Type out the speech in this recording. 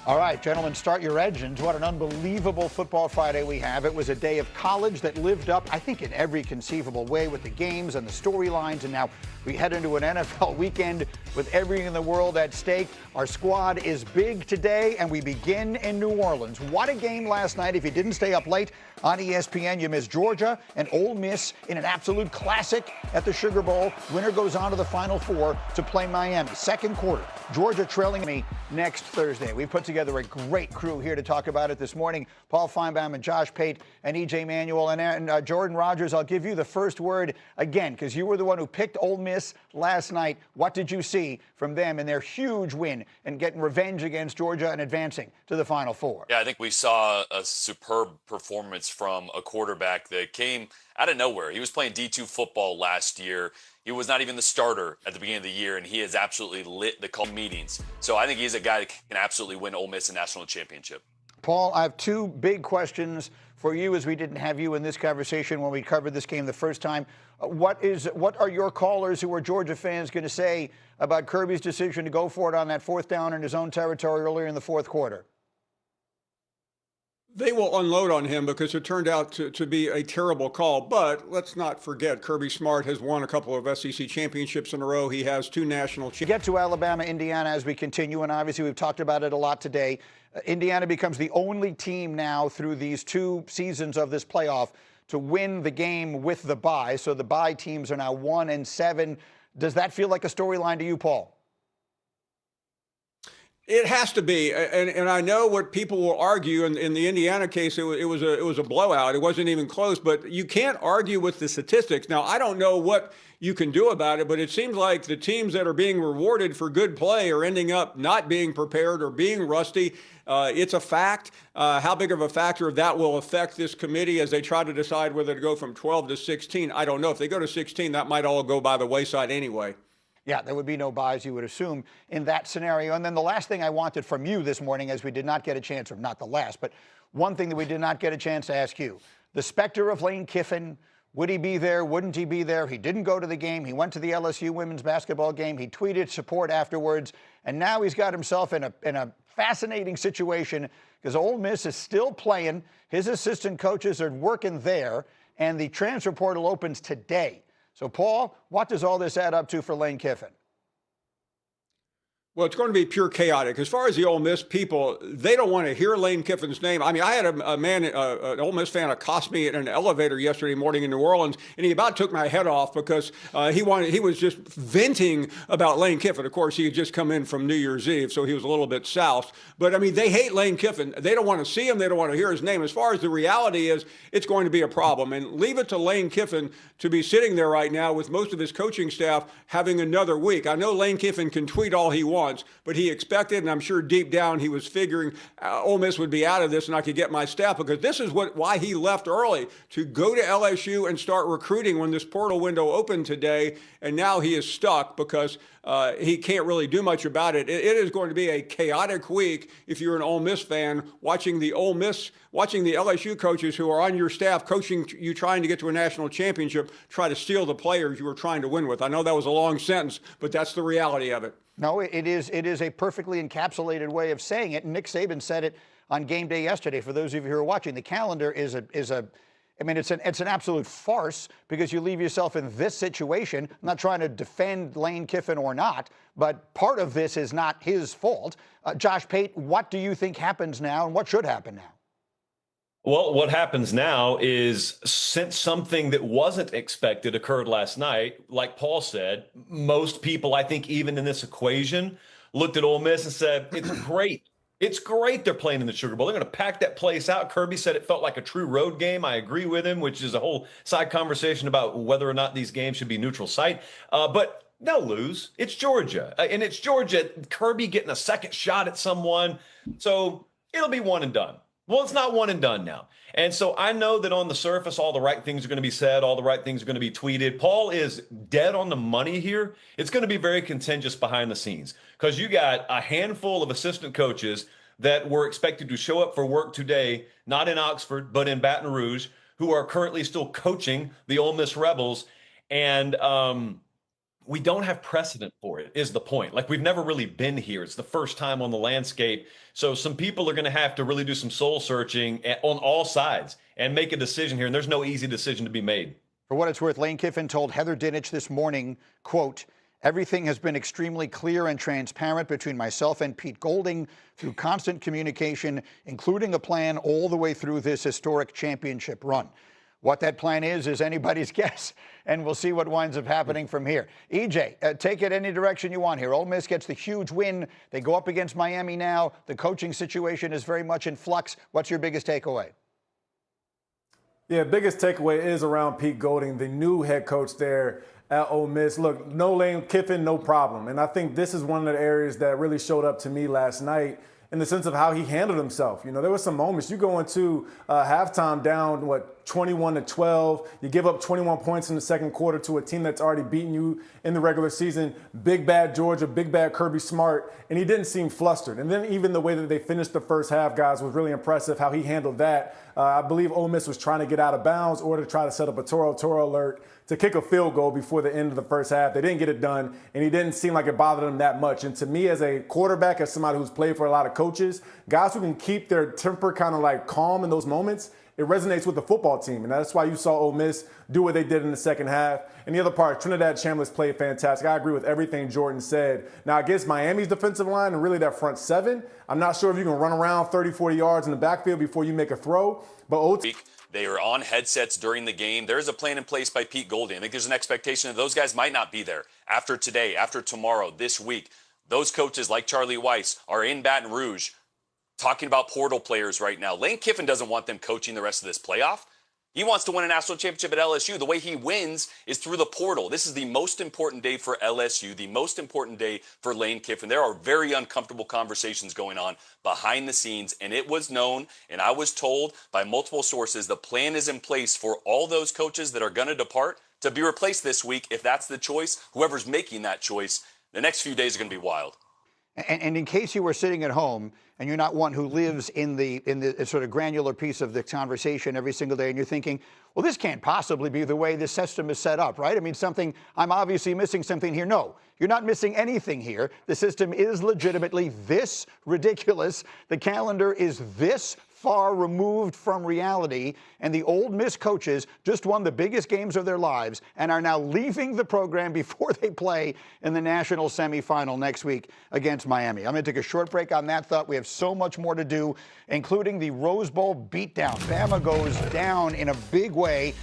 All right, gentlemen, start your engines. What an unbelievable football Friday we have. It was a day of college that lived up, I think, in every conceivable way with the games and the storylines. And now we head into an NFL weekend with everything in the world at stake. Our squad is big today, and we begin in New Orleans. What a game last night. If you didn't stay up late on ESPN, you missed Georgia and Ole Miss in an absolute classic at the Sugar Bowl. Winner goes on to the Final Four to play Miami. Second quarter, Georgia trailing me next Thursday. We've put together a great crew here to talk about it this morning. Paul Finebaum and Josh Pate and EJ Manuel and Jordan Rogers. I'll give you the first word again because you were the one who picked Ole Miss last night. What did you see from them in their huge win and getting revenge against Georgia and advancing to the Final Four? Yeah, I think we saw a superb performance from a quarterback that came out of nowhere. He was playing D2 football last year. He was not even the starter at the beginning of the year, and he has absolutely lit the call meetings. So I think he's a guy that can absolutely win Ole Miss a national championship. Paul, I have two big questions for you as we didn't have you in this conversation when we covered this game the first time. What are your callers who are Georgia fans going to say about Kirby's decision to go for it on that fourth down in his own territory earlier in the fourth quarter? They will unload on him because it turned out to be a terrible call. But let's not forget, Kirby Smart has won a couple of SEC championships in a row. He has two national championships. Get to Alabama, Indiana as we continue, and obviously we've talked about it a lot today. Indiana becomes the only team now through these two seasons of this playoff to win the game with the bye. So the bye teams are now 1-7. Does that feel like a storyline to you, Paul? It has to be, and I know what people will argue. In the Indiana case, it was a blowout. It wasn't even close. But you can't argue with the statistics. Now, I don't know what you can do about it, but it seems like the teams that are being rewarded for good play are ending up not being prepared or being rusty. It's a fact. How big of a factor that will affect this committee as they try to decide whether to go from 12 to 16, I don't know. If they go to 16, that might all go by the wayside anyway. Yeah, there would be no buys, you would assume, in that scenario. And then the last thing I wanted from you this morning, as we did not get a chance, or not the last, but one thing that we did not get a chance to ask you, the specter of Lane Kiffin, would he be there? Wouldn't he be there? He didn't go to the game. He went to the LSU women's basketball game. He tweeted support afterwards. And now he's got himself in a fascinating situation because Ole Miss is still playing. His assistant coaches are working there, and the transfer portal opens today. So, Paul, what does all this add up to for Lane Kiffin? Well, it's going to be pure chaotic. As far as the Ole Miss people, they don't want to hear Lane Kiffin's name. I mean, I had a man, an Ole Miss fan, accost me in an elevator yesterday morning in New Orleans, and he about took my head off because he was just venting about Lane Kiffin. Of course, he had just come in from New Year's Eve, so he was a little bit soused. But, I mean, they hate Lane Kiffin. They don't want to see him. They don't want to hear his name. As far as the reality is, it's going to be a problem. And leave it to Lane Kiffin to be sitting there right now with most of his coaching staff having another week. I know Lane Kiffin can tweet all he wants, but he expected, and I'm sure deep down he was figuring Ole Miss would be out of this and I could get my staff, because this is why he left early, to go to LSU and start recruiting when this portal window opened today. And now he is stuck because he can't really do much about it. It is going to be a chaotic week if you're an Ole Miss fan, watching the LSU coaches who are on your staff coaching you, trying to get to a national championship, try to steal the players you were trying to win with. I know that was a long sentence, but that's the reality of it. No, it is a perfectly encapsulated way of saying it. And Nick Saban said it on game day yesterday. For those of you who are watching, the calendar it's an absolute farce because you leave yourself in this situation. I'm not trying to defend Lane Kiffin or not, but part of this is not his fault. Josh Pate, what do you think happens now and what should happen now? Well, what happens now is, since something that wasn't expected occurred last night, like Paul said, most people, I think, even in this equation, looked at Ole Miss and said, it's great. It's great they're playing in the Sugar Bowl. They're going to pack that place out. Kirby said it felt like a true road game. I agree with him, which is a whole side conversation about whether or not these games should be neutral site. But they'll lose. It's Georgia. And it's Georgia. Kirby getting a second shot at someone. So it'll be one and done. Well, it's not one and done now. And so I know that on the surface, all the right things are going to be said. All the right things are going to be tweeted. Paul is dead on the money here. It's going to be very contentious behind the scenes because you got a handful of assistant coaches that were expected to show up for work today, not in Oxford, but in Baton Rouge, who are currently still coaching the Ole Miss Rebels. And we don't have precedent for it, is the point. Like, we've never really been here. It's the first time on the landscape. So some people are going to have to really do some soul searching on all sides and make a decision here. And there's no easy decision to be made. For what it's worth, Lane Kiffin told Heather Dinich this morning, quote, "Everything has been extremely clear and transparent between myself and Pete Golding through constant communication, including a plan all the way through this historic championship run." What that plan is anybody's guess, and we'll see what winds up happening from here. EJ, take it any direction you want here. Ole Miss gets the huge win. They go up against Miami now. The coaching situation is very much in flux. What's your biggest takeaway? Yeah, biggest takeaway is around Pete Golding, the new head coach there at Ole Miss. Look, no Lane Kiffin, no problem. And I think this is one of the areas that really showed up to me last night in the sense of how he handled himself. You know, there were some moments you go into halftime down, 21-12. You give up 21 points in the second quarter to a team that's already beaten you in the regular season. Big bad Georgia, big bad Kirby Smart, and he didn't seem flustered. And then even the way that they finished the first half, guys, was really impressive how he handled that. I believe Ole Miss was trying to get out of bounds or to try to set up a Toro alert to kick a field goal before the end of the first half. They didn't get it done, and he didn't seem like it bothered him that much. And to me, as a quarterback, as somebody who's played for a lot of coaches, guys who can keep their temper kind of like calm in those moments, it resonates with the football team. And that's why you saw Ole Miss do what they did in the second half. And the other part, Trinidad Chambliss played fantastic. I agree with everything Jordan said. Now, against Miami's defensive line and really that front seven, I'm not sure if you can run around 30, 40 yards in the backfield before you make a throw. But they are on headsets during the game. There's a plan in place by Pete Golding. I think there's an expectation that those guys might not be there after today, after tomorrow, this week. Those coaches like Charlie Weiss are in Baton Rouge talking about portal players right now. Lane Kiffin doesn't want them coaching the rest of this playoff. He wants to win a national championship at LSU. The way he wins is through the portal. This is the most important day for LSU, the most important day for Lane Kiffin. There are very uncomfortable conversations going on behind the scenes, and it was known, and I was told by multiple sources, the plan is in place for all those coaches that are going to depart to be replaced this week. If that's the choice, whoever's making that choice, the next few days are going to be wild. And in case you were sitting at home and you're not one who lives in the sort of granular piece of the conversation every single day, and you're thinking, well, this can't possibly be the way this system is set up, right? I mean, I'm obviously missing something here. No, you're not missing anything here. The system is legitimately this ridiculous. The calendar is this far removed from reality, and the Ole Miss coaches just won the biggest games of their lives and are now leaving the program before they play in the national semifinal next week against Miami. I'm going to take a short break on that thought. We have so much more to do, including the Rose Bowl beatdown. Bama goes down in a big way